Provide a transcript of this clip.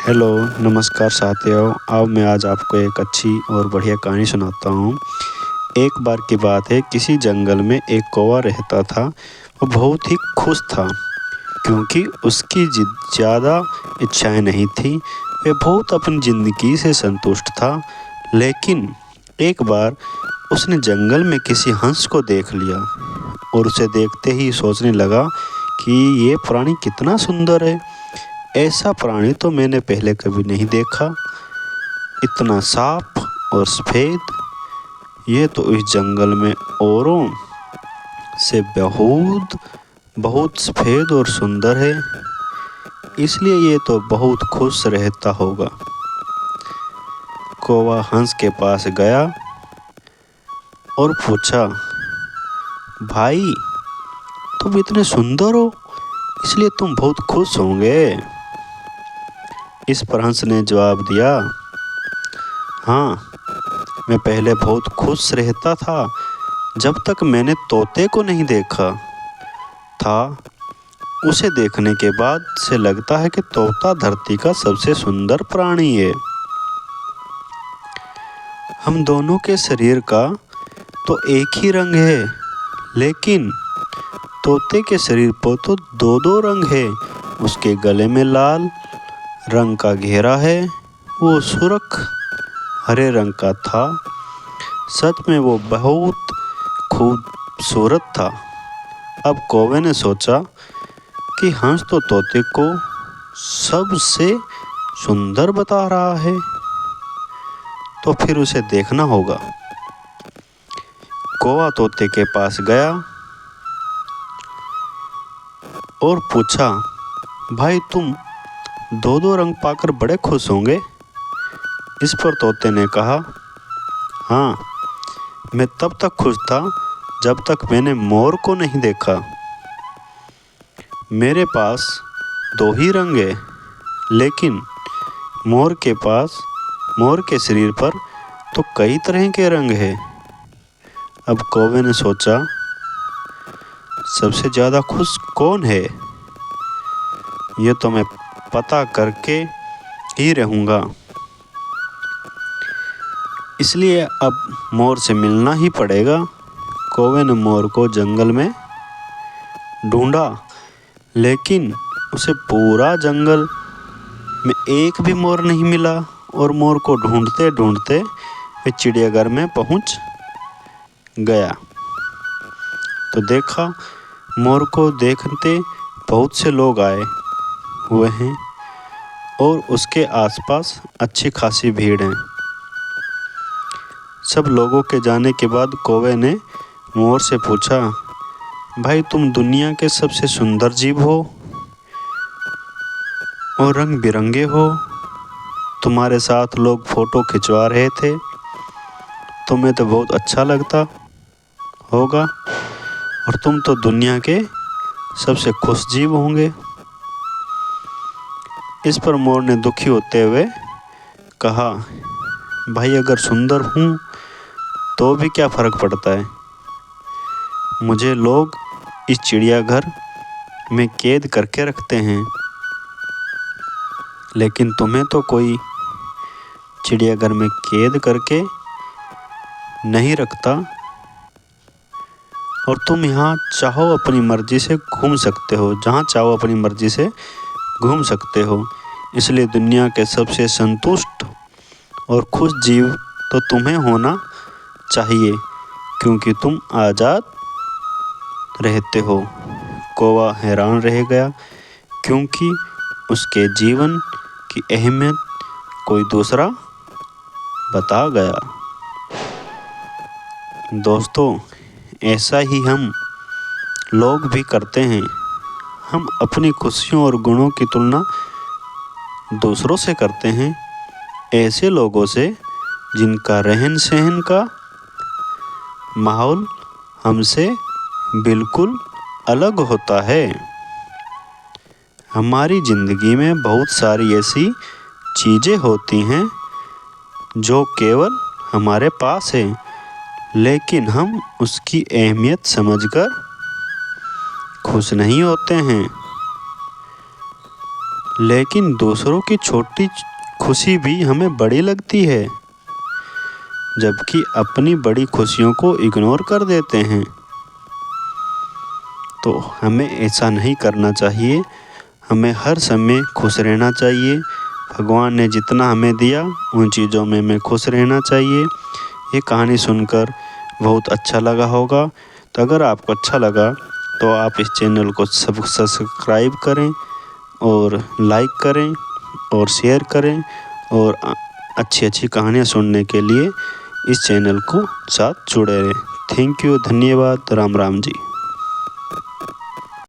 Hello, नमस्कार साथियों। अब मैं आज आपको एक अच्छी और बढ़िया कहानी सुनाता हूँ। एक बार की बात है, किसी जंगल में एक कौवा रहता था। वो बहुत ही खुश था क्योंकि उसकी ज़्यादा इच्छाएं नहीं थी। वह बहुत अपनी ज़िंदगी से संतुष्ट था। लेकिन एक बार उसने जंगल में किसी हंस को देख लिया और उसे देखते ही सोचने लगा कि ये प्राणी कितना सुंदर है। ऐसा प्राणी तो मैंने पहले कभी नहीं देखा। इतना साफ और सफ़ेद, ये तो इस जंगल में औरों से बहुत बहुत सफ़ेद और सुंदर है, इसलिए ये तो बहुत खुश रहता होगा। कौवा हंस के पास गया और पूछा, भाई, तुम इतने सुंदर हो, इसलिए तुम बहुत खुश होंगे। इस पर हंस ने जवाब दिया, हाँ, मैं पहले बहुत खुश रहता था जब तक मैंने तोते को नहीं देखा था। उसे देखने के बाद से लगता है कि तोता धरती का सबसे सुंदर प्राणी है। हम दोनों के शरीर का तो एक ही रंग है, लेकिन तोते के शरीर पर तो दो दो रंग है। उसके गले में लाल रंग का घेरा है, वो सुर्ख हरे रंग का था। सच में वो बहुत खूबसूरत था। अब कौवे ने सोचा कि हंस तो तोते को सबसे सुंदर बता रहा है, तो फिर उसे देखना होगा। कौवा तोते के पास गया और पूछा, भाई, तुम दो दो रंग पाकर बड़े खुश होंगे। इस पर तोते ने कहा, हाँ, मैं तब तक खुश था जब तक मैंने मोर को नहीं देखा। मेरे पास दो ही रंग है, लेकिन मोर के शरीर पर तो कई तरह के रंग है। अब कौवे ने सोचा, सबसे ज़्यादा खुश कौन है, ये तो मैं पता करके ही रहूँगा। इसलिए अब मोर से मिलना ही पड़ेगा। कौवे ने मोर को जंगल में ढूंढा, लेकिन उसे पूरा जंगल में एक भी मोर नहीं मिला और मोर को ढूंढते ढूंढते वे चिड़ियाघर में पहुंच गया तो देखा, मोर को देखते बहुत से लोग आए हुए हैं और उसके आसपास अच्छी खासी भीड़ है। सब लोगों के जाने के बाद कौवे ने मोर से पूछा, भाई, तुम दुनिया के सबसे सुंदर जीव हो और रंग बिरंगे हो। तुम्हारे साथ लोग फोटो खिंचवा रहे थे, तुम्हें तो बहुत अच्छा लगता होगा और तुम तो दुनिया के सबसे खुश जीव होंगे। इस पर मोर ने दुखी होते हुए कहा, भाई, अगर सुंदर हूँ तो भी क्या फ़र्क पड़ता है। मुझे लोग इस चिड़ियाघर में कैद करके रखते हैं, लेकिन तुम्हें तो कोई चिड़ियाघर में कैद करके नहीं रखता और तुम यहाँ चाहो अपनी मर्जी से घूम सकते हो, जहाँ चाहो अपनी मर्जी से घूम सकते हो। इसलिए दुनिया के सबसे संतुष्ट और खुश जीव तो तुम्हें होना चाहिए, क्योंकि तुम आज़ाद रहते हो। कौवा हैरान रह गया, क्योंकि उसके जीवन की अहमियत कोई दूसरा बता गया। दोस्तों, ऐसा ही हम लोग भी करते हैं। हम अपनी खुशियों और गुणों की तुलना दूसरों से करते हैं, ऐसे लोगों से जिनका रहन सहन का माहौल हमसे बिल्कुल अलग होता है। हमारी ज़िंदगी में बहुत सारी ऐसी चीज़ें होती हैं जो केवल हमारे पास है, लेकिन हम उसकी अहमियत समझकर खुश नहीं होते हैं। लेकिन दूसरों की छोटी खुशी भी हमें बड़ी लगती है, जबकि अपनी बड़ी खुशियों को इग्नोर कर देते हैं। तो हमें ऐसा नहीं करना चाहिए, हमें हर समय खुश रहना चाहिए। भगवान ने जितना हमें दिया उन चीज़ों में हमें खुश रहना चाहिए। ये कहानी सुनकर बहुत अच्छा लगा होगा। तो अगर आपको अच्छा लगा तो आप इस चैनल को सब्सक्राइब करें और लाइक करें और शेयर करें, और अच्छी अच्छी कहानियाँ सुनने के लिए इस चैनल को साथ जुड़े रहें। थैंक यू, धन्यवाद, राम राम जी।